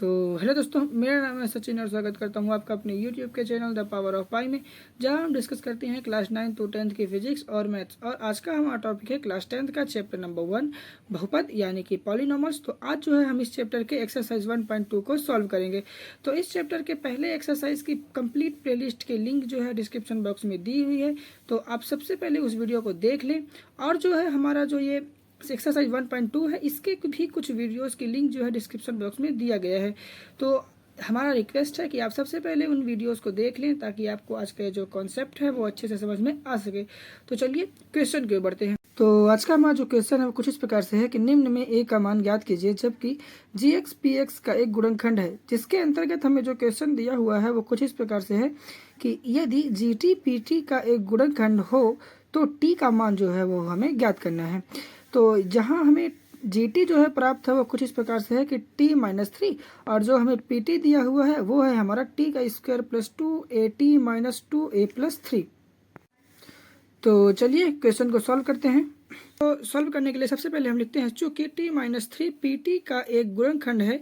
तो हेलो दोस्तों, मेरा नाम है सचिन और स्वागत करता हूँ आपका अपने यूट्यूब के चैनल द पावर ऑफ पाई में, जहाँ हम डिस्कस करते हैं क्लास 9 to 10 की फिजिक्स और मैथ्स। और आज का हमारा टॉपिक है क्लास 10 का चैप्टर नंबर 1 बहुपद यानी कि पॉलिनॉमल्स। तो आज जो है हम इस चैप्टर के एक्सरसाइज 1.2 को सॉल्व करेंगे। तो इस चैप्टर के पहले एक्सरसाइज की कंप्लीट प्लेलिस्ट की लिंक जो है डिस्क्रिप्शन बॉक्स में दी हुई है, तो आप सबसे पहले उस वीडियो को देख लें। और जो है हमारा जो ये एक्सरसाइज 1.2 है, इसके भी कुछ वीडियोस की लिंक जो है डिस्क्रिप्शन बॉक्स में दिया गया है। तो हमारा रिक्वेस्ट है कि आप सबसे पहले उन वीडियोस को देख लें ताकि आपको आज का जो कॉन्सेप्ट है वो अच्छे से समझ में आ सके। तो चलिए क्वेश्चन की ओर बढ़ते हैं। तो आज का हमारा जो क्वेश्चन है वो कुछ इस प्रकार से है कि निम्न में ए का मान ज्ञात कीजिए जबकि जीएक्स पीएक्स का एक गुणनखंड है। जिसके अंतर्गत हमें जो क्वेश्चन दिया हुआ है वो कुछ इस प्रकार से है कि यदि जीटी पीटी का एक गुणनखंड हो तो टी का मान जो है वो हमें ज्ञात करना है। तो जहां हमें जीटी जो है प्राप्त है वो कुछ इस प्रकार से है कि t-3, और जो हमें पीटी दिया हुआ है वो है हमारा t का स्क्वायर प्लस 2a+2a+3। तो चलिए क्वेश्चन को सॉल्व करते हैं। तो सॉल्व करने के लिए सबसे पहले हम लिखते हैं चूंकि t-3 पीटी का एक गुणनखंड है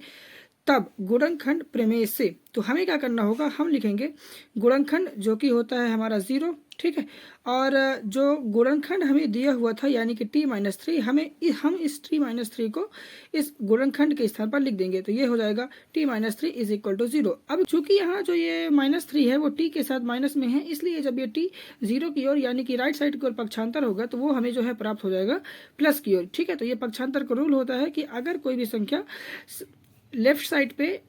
तब गुणनखंड प्रमेय से, तो हमें क्या करना होगा, हम लिखेंगे गुणनखंड जो कि होता है हमारा 0, ठीक है। और जो गुणनखंड हमें दिया हुआ था यानी कि t-3, हम इस t-3 को इस गुणनखंड के स्थान पर लिख देंगे। तो ये हो जाएगा t-3 इज इक्वल टू 0। अब चूंकि यहाँ जो ये -3 है वो t के साथ माइनस में है, इसलिए जब ये t 0 की ओर यानी कि राइट साइड की ओर पक्षांतर होगा तो वो हमें जो है प्राप्त हो जाएगा प्लस की ओर, ठीक है। तो ये पक्षांतर का रूल होता है कि अगर कोई भी संख्या लेफ्ट साइड पे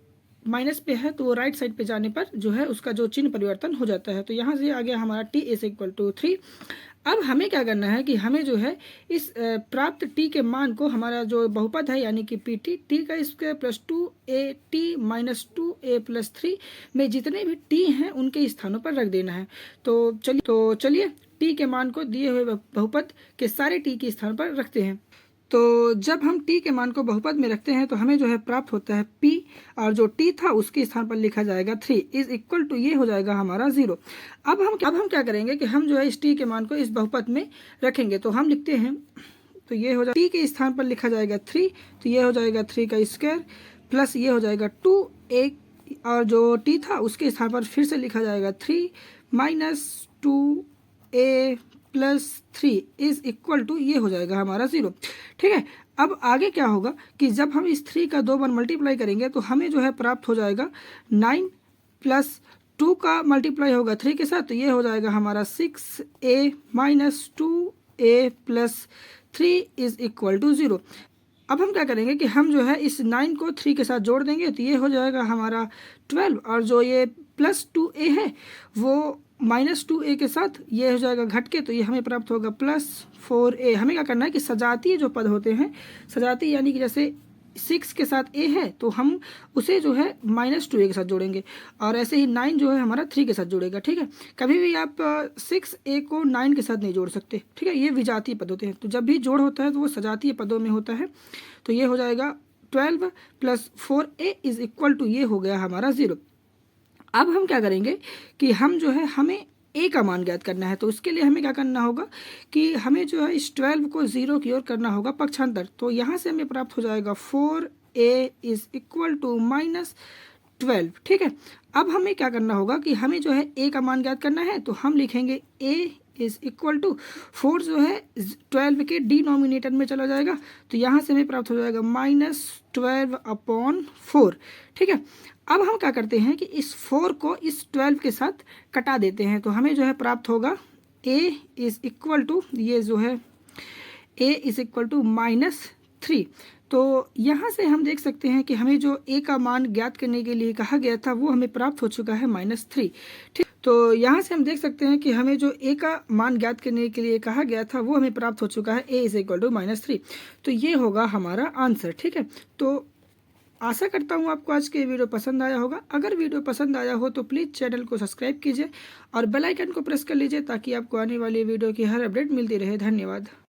माइनस पे है तो वो राइट साइड पे जाने पर जो है उसका जो चिन्ह परिवर्तन हो जाता है। तो यहाँ से आ गया हमारा t इज इक्वल टू 3। अब हमें क्या करना है कि हमें जो है इस प्राप्त t के मान को, हमारा जो बहुपद है यानी कि pt, t का स्क्वायर प्लस 2a+2a+3 में जितने भी t हैं उनके स्थानों पर रख देना है। तो चलिए t के मान को दिए हुए बहुपद के सारे t के स्थान पर रखते हैं। तो जब हम t के मान को बहुपद में रखते हैं तो हमें जो है प्राप्त होता है p, और जो t था उसके स्थान पर लिखा जाएगा 3 इज इक्वल टू, ये हो जाएगा हमारा 0। अब हम क्या करेंगे कि हम जो है इस t के मान को इस बहुपद में रखेंगे। तो हम लिखते हैं, तो ये हो जाएगा t के स्थान पर लिखा जाएगा 3, तो ये हो जाएगा 3 का स्क्वायर प्लस ये हो जाएगा 2a, और जो t था उसके स्थान पर फिर से लिखा जाएगा 3 minus 2a+3 is equal to, ये हो जाएगा हमारा 0, ठीक है। अब आगे क्या होगा कि जब हम इस 3 का 2 बार मल्टीप्लाई करेंगे तो हमें जो है प्राप्त हो जाएगा 9 प्लस 2 का मल्टीप्लाई होगा 3 के साथ, तो ये हो जाएगा हमारा 6a-2a+3 इज इक्वल टू 0। अब हम क्या करेंगे कि हम जो है इस 9 को 3 के साथ जोड़ देंगे, तो ये हो जाएगा हमारा 12, और जो ये प्लस 2a है वो -2a के साथ ये हो जाएगा घट के, तो ये हमें प्राप्त होगा प्लस 4a। हमें क्या करना है कि सजातीय जो पद होते हैं, सजातीय यानी कि जैसे 6 के साथ a है तो हम उसे जो है -2a के साथ जोड़ेंगे, और ऐसे ही 9 जो है हमारा 3 के साथ जोड़ेगा, ठीक है। कभी भी आप 6a को 9 के साथ नहीं जोड़ सकते, ठीक है, ये विजातीय पद होते हैं। तो जब भी जोड़ होता है तो वो सजातीय पदों में होता है। तो ये हो जाएगा 12 plus 4a is equal to, ये हो गया हमारा 0। अब हम क्या करेंगे कि हम जो है हमें a का मान ज्ञात करना है। तो उसके लिए हमें क्या करना होगा कि हमें जो है इस 12 को 0 की ओर करना होगा पक्षांतर। तो यहाँ से हमें प्राप्त हो जाएगा 4a इज इक्वल टू -12, ठीक है। अब हमें क्या करना होगा कि हमें जो है a का मान ज्ञात करना है, तो हम लिखेंगे a इज इक्वल टू 4 जो है 12 के डिनोमिनेटर में चला जाएगा, तो यहाँ से हमें प्राप्त हो जाएगा -12/4, ठीक है। अब हम क्या करते हैं कि इस 4 को इस 12 के साथ कटा देते हैं, तो हमें जो है प्राप्त होगा a इज इक्वल टू, ये जो है a इज इक्वल टू -3। तो यहाँ से हम देख सकते हैं कि हमें जो a का मान ज्ञात करने के लिए कहा गया था वो हमें प्राप्त हो चुका है -3, ठीक। तो यहाँ से हम देख सकते हैं कि हमें जो a का मान ज्ञात करने के लिए कहा गया था वो हमें प्राप्त हो चुका है a इज इक्वल टू -3। तो ये होगा हमारा आंसर, ठीक है। तो आशा करता हूँ आपको आज के वीडियो पसंद आया होगा। अगर वीडियो पसंद आया हो तो प्लीज़ चैनल को सब्सक्राइब कीजिए और बेल आइकन को प्रेस कर लीजिए ताकि आपको आने वाली वीडियो की हर अपडेट मिलती रहे। धन्यवाद।